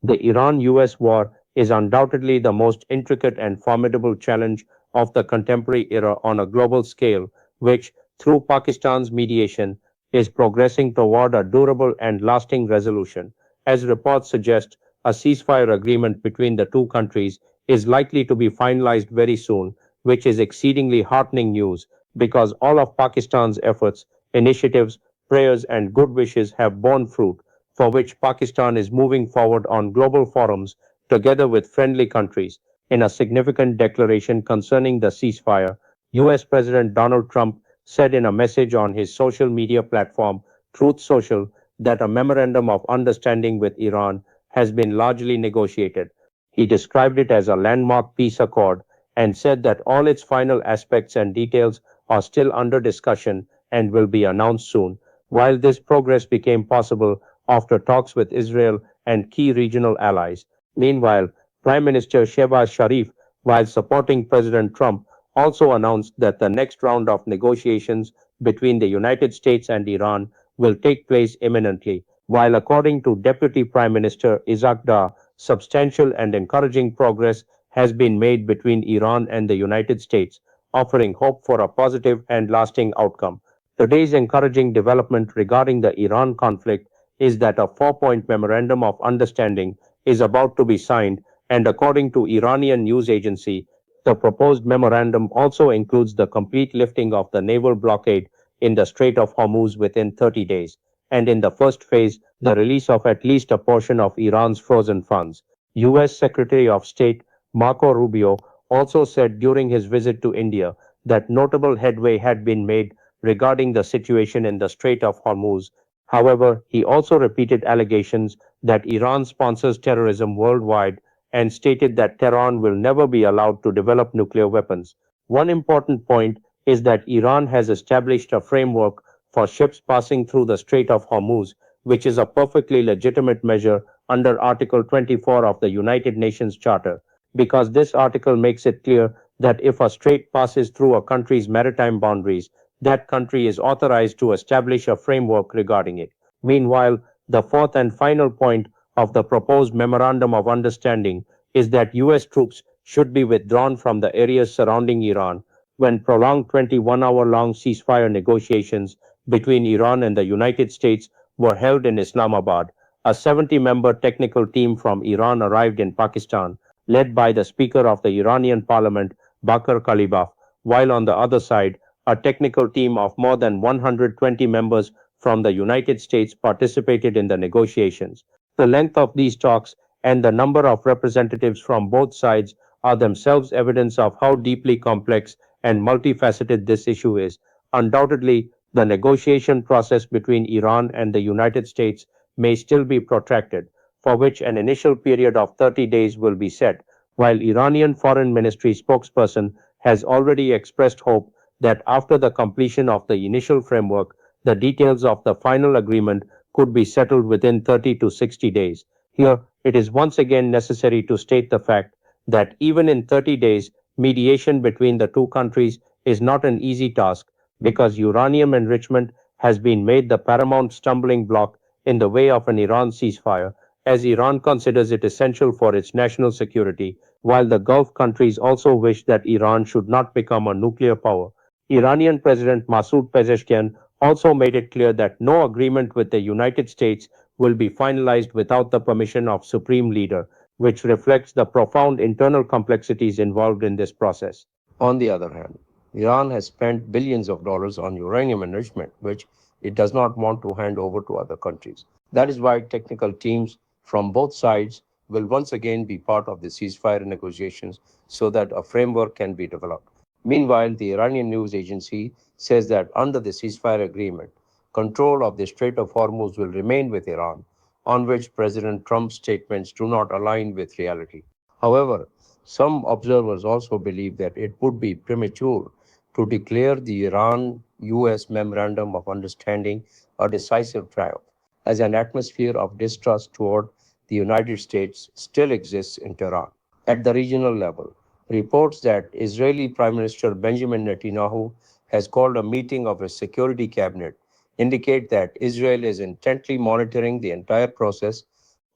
The Iran-US war is undoubtedly the most intricate and formidable challenge of the contemporary era on a global scale, which, through Pakistan's mediation, is progressing toward a durable and lasting resolution. As reports suggest, a ceasefire agreement between the two countries is likely to be finalized very soon, which is exceedingly heartening news because all of Pakistan's efforts, initiatives, prayers, and good wishes have borne fruit, for which Pakistan is moving forward on global forums together with friendly countries. In a significant declaration concerning the ceasefire, US President Donald Trump said in a message on his social media platform, Truth Social, that a memorandum of understanding with Iran has been largely negotiated. He described it as a landmark peace accord and said that all its final aspects and details are still under discussion and will be announced soon. While this progress became possible after talks with Israel and key regional allies. Meanwhile, Prime Minister Shehbaz Sharif, while supporting President Trump, also announced that the next round of negotiations between the United States and Iran will take place imminently, while according to Deputy Prime Minister Ishaq, substantial and encouraging progress has been made between Iran and the United States, offering hope for a positive and lasting outcome. Today's encouraging development regarding the Iran conflict is that a four-point memorandum of understanding is about to be signed, and according to Iranian news agency, the proposed memorandum also includes the complete lifting of the naval blockade in the Strait of Hormuz within 30 days, and in the first phase, the release of at least a portion of Iran's frozen funds. US Secretary of State Marco Rubio also said during his visit to India that notable headway had been made regarding the situation in the Strait of Hormuz. However, he also repeated allegations that Iran sponsors terrorism worldwide and stated that Tehran will never be allowed to develop nuclear weapons. One important point is that Iran has established a framework for ships passing through the Strait of Hormuz, which is a perfectly legitimate measure under Article 24 of the United Nations Charter, because this article makes it clear that if a strait passes through a country's maritime boundaries, that country is authorized to establish a framework regarding it. Meanwhile, the fourth and final point of the proposed memorandum of understanding is that US troops should be withdrawn from the areas surrounding Iran when prolonged 21-hour long ceasefire negotiations between Iran and the United States were held in Islamabad. A 70-member technical team from Iran arrived in Pakistan, led by the Speaker of the Iranian Parliament, Bakr Kalibaf, while on the other side, a technical team of more than 120 members from the United States participated in the negotiations. The length of these talks and the number of representatives from both sides are themselves evidence of how deeply complex and multifaceted this issue is. Undoubtedly, the negotiation process between Iran and the United States may still be protracted, for which an initial period of 30 days will be set, while Iranian Foreign Ministry spokesperson has already expressed hope that after the completion of the initial framework, the details of the final agreement could be settled within 30 to 60 days. Here, it is once again necessary to state the fact that even in 30 days, mediation between the two countries is not an easy task because uranium enrichment has been made the paramount stumbling block in the way of an Iran ceasefire, as Iran considers it essential for its national security, while the Gulf countries also wish that Iran should not become a nuclear power. Iranian President Masoud Pezeshkian also made it clear that no agreement with the United States will be finalized without the permission of Supreme Leader, which reflects the profound internal complexities involved in this process. On the other hand, Iran has spent billions of dollars on uranium enrichment, which it does not want to hand over to other countries. That is why technical teams from both sides will once again be part of the ceasefire negotiations so that a framework can be developed. Meanwhile, the Iranian news agency says that under the ceasefire agreement, control of the Strait of Hormuz will remain with Iran, on which President Trump's statements do not align with reality. However, some observers also believe that it would be premature to declare the Iran US Memorandum of Understanding a decisive triumph, as an atmosphere of distrust toward the United States still exists in Tehran. At the regional level, reports that Israeli Prime Minister Benjamin Netanyahu has called a meeting of his security cabinet indicate that Israel is intently monitoring the entire process.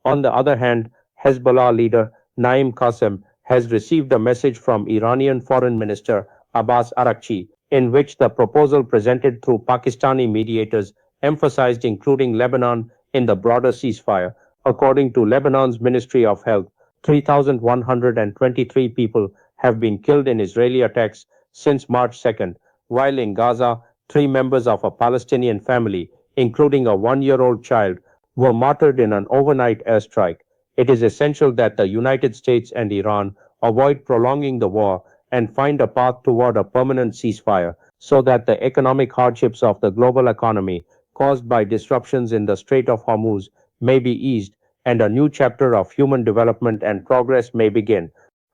On the other hand, Hezbollah leader Naim Qassem has received a message from Iranian Foreign Minister Abbas Araghchi, in which the proposal presented through Pakistani mediators emphasized including Lebanon in the broader ceasefire. According to Lebanon's Ministry of Health, 3,123 people have been killed in Israeli attacks since March 2nd, while in Gaza, three members of a Palestinian family, including a 1-year-old child, were martyred in an overnight airstrike. It is essential that the United States and Iran avoid prolonging the war and find a path toward a permanent ceasefire so that the economic hardships of the global economy caused by disruptions in the Strait of Hormuz may be eased and a new chapter of human development and progress may begin.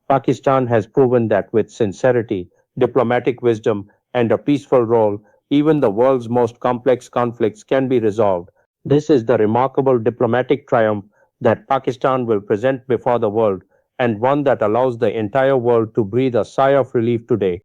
Pakistan has proven that with sincerity, diplomatic wisdom, and a peaceful role, even the world's most complex conflicts can be resolved. This is the remarkable diplomatic triumph that Pakistan will present before the world, and one that allows the entire world to breathe a sigh of relief today.